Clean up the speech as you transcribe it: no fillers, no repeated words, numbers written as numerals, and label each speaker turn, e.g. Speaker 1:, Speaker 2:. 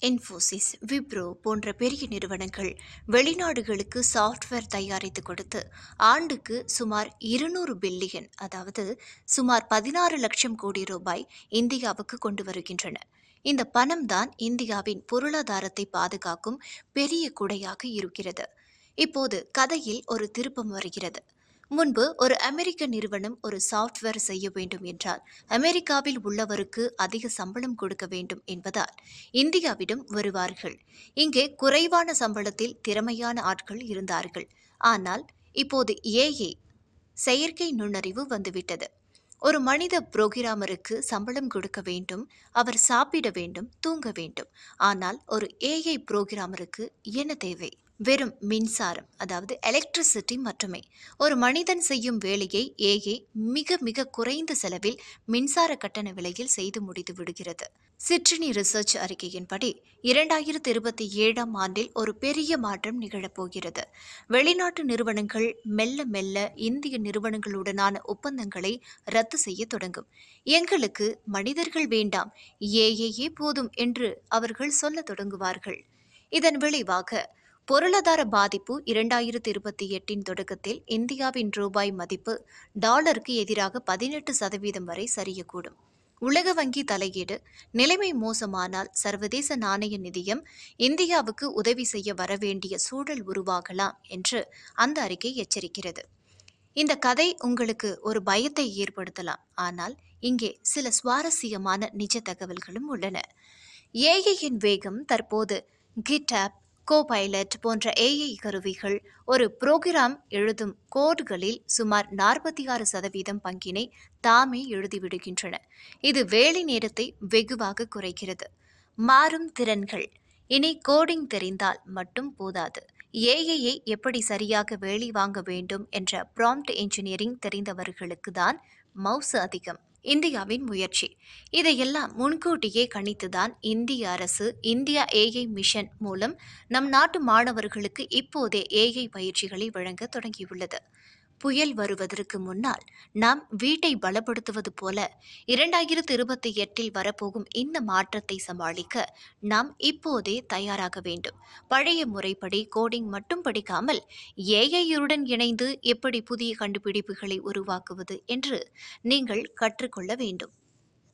Speaker 1: இன்ஃபோசிஸ், விப்ரோ போன்ற பெரிய நிறுவனங்கள் வெளிநாடுகளுக்கு சாஃப்ட்வேர் தயாரித்து கொடுத்து ஆண்டுக்கு சுமார் 200 பில்லியன், அதாவது சுமார் 16 லட்சம் கோடி ரூபாய் இந்தியாவுக்கு கொண்டு வருகின்றன. இந்த பணம் தான் இந்தியாவின் பொருளாதாரத்தை பாதுகாக்கும் பெரிய குடையாக இருக்கிறது. இப்போது கதையில் ஒரு திருப்பம் வருகிறது. முன்பு ஒரு அமெரிக்க நிறுவனம் ஒரு சாஃப்ட்வேர் செய்ய வேண்டும் என்றால் அமெரிக்காவில் உள்ளவருக்கு அதிக சம்பளம் கொடுக்க வேண்டும் என்பதால் இந்தியாவிடம் வருவார்கள். இங்கே குறைவான சம்பளத்தில் திறமையான ஆட்கள் இருந்தார்கள். ஆனால் இப்போது ஏஐ, செயற்கை நுண்ணறிவு வந்துவிட்டது. ஒரு மனித புரோகிராமருக்கு சம்பளம் கொடுக்க வேண்டும், அவர் சாப்பிட வேண்டும், தூங்க வேண்டும். ஆனால் ஒரு ஏஐ புரோகிராமருக்கு என்ன தேவை? வெறும் மின்சாரம், அதாவது எலக்ட்ரிசிட்டி மட்டுமே. ஒரு மனிதன் செய்யும் வேலையை ஏஐ மிக மிக குறைந்த செலவில் மின்சார கட்டண விலையில் செய்து முடித்து விடுகிறது. சிட்னி ரிசர்ச் அறிக்கையின்படி 2027ஆம் ஆண்டில் ஒரு பெரிய மாற்றம் நிகழப்போகிறது. வெளிநாட்டு நிறுவனங்கள் மெல்ல மெல்ல இந்திய நிறுவனங்களுடனான ஒப்பந்தங்களை ரத்து செய்ய தொடங்கும். எங்களுக்கு மனிதர்கள் வேண்டாம், ஏஐயே போதும் என்று அவர்கள் சொல்லத் தொடங்குவார்கள். இதன் விளைவாக பொருளாதார பாதிப்பு 2028இன் தொடக்கத்தில் இந்தியாவின் ரூபாய் மதிப்பு டாலருக்கு எதிராக 18% வரை சரியக்கூடும். உலக வங்கி தலையீடு, நிலைமை மோசமானால் சர்வதேச நாணய நிதியம் இந்தியாவுக்கு உதவி செய்ய வரவேண்டிய சூழல் உருவாகலாம் என்று அந்த அறிக்கை எச்சரிக்கிறது. இந்த கதை உங்களுக்கு ஒரு பயத்தை ஏற்படுத்தலாம், ஆனால் இங்கே சில சுவாரஸ்யமான நிஜ தகவல்களும் உள்ளன. ஏஐயின் வேகம் தற்போது கிட்ஹப், கோபைலட் போன்ற ஏஐ கருவிகள் ஒரு புரோகிராம் எழுதும் கோட்களில் சுமார் 46% பங்கினை தாமே எழுதிவிடுகின்றன. இது வேலை நேரத்தை வெகுவாக குறைக்கிறது. மாறும் திறன்கள். இனி கோடிங் தெரிந்தால் மட்டும் போதாது. ஏஐயை எப்படி சரியாக வேலை வாங்க வேண்டும் என்ற ப்ராம்ப்ட் என்ஜினியரிங் தெரிந்தவர்களுக்கு தான் மவுசு அதிகம். இந்தியாவின் முயற்சி. இதையெல்லாம் முன்கூட்டியே கணித்துதான் இந்திய அரசு இந்தியா ஏஐ மிஷன் மூலம் நம் நாட்டு மாணவர்களுக்கு இப்போதே ஏஐ பயிற்சிகளை வழங்க தொடங்கியுள்ளது. புயல் வருவதற்கு முன்னால் நாம் வீட்டை பலப்படுத்துவது போல 2028இல் வரப்போகும் இந்த மாற்றத்தை சமாளிக்க நாம் இப்போதே தயாராக வேண்டும். பழைய முறைப்படி கோடிங் மட்டும் படிக்காமல் ஏஐயுடன் இணைந்து எப்படி புதிய கண்டுபிடிப்புகளை உருவாக்குவது என்று நீங்கள் கற்றுக்கொள்ள வேண்டும்.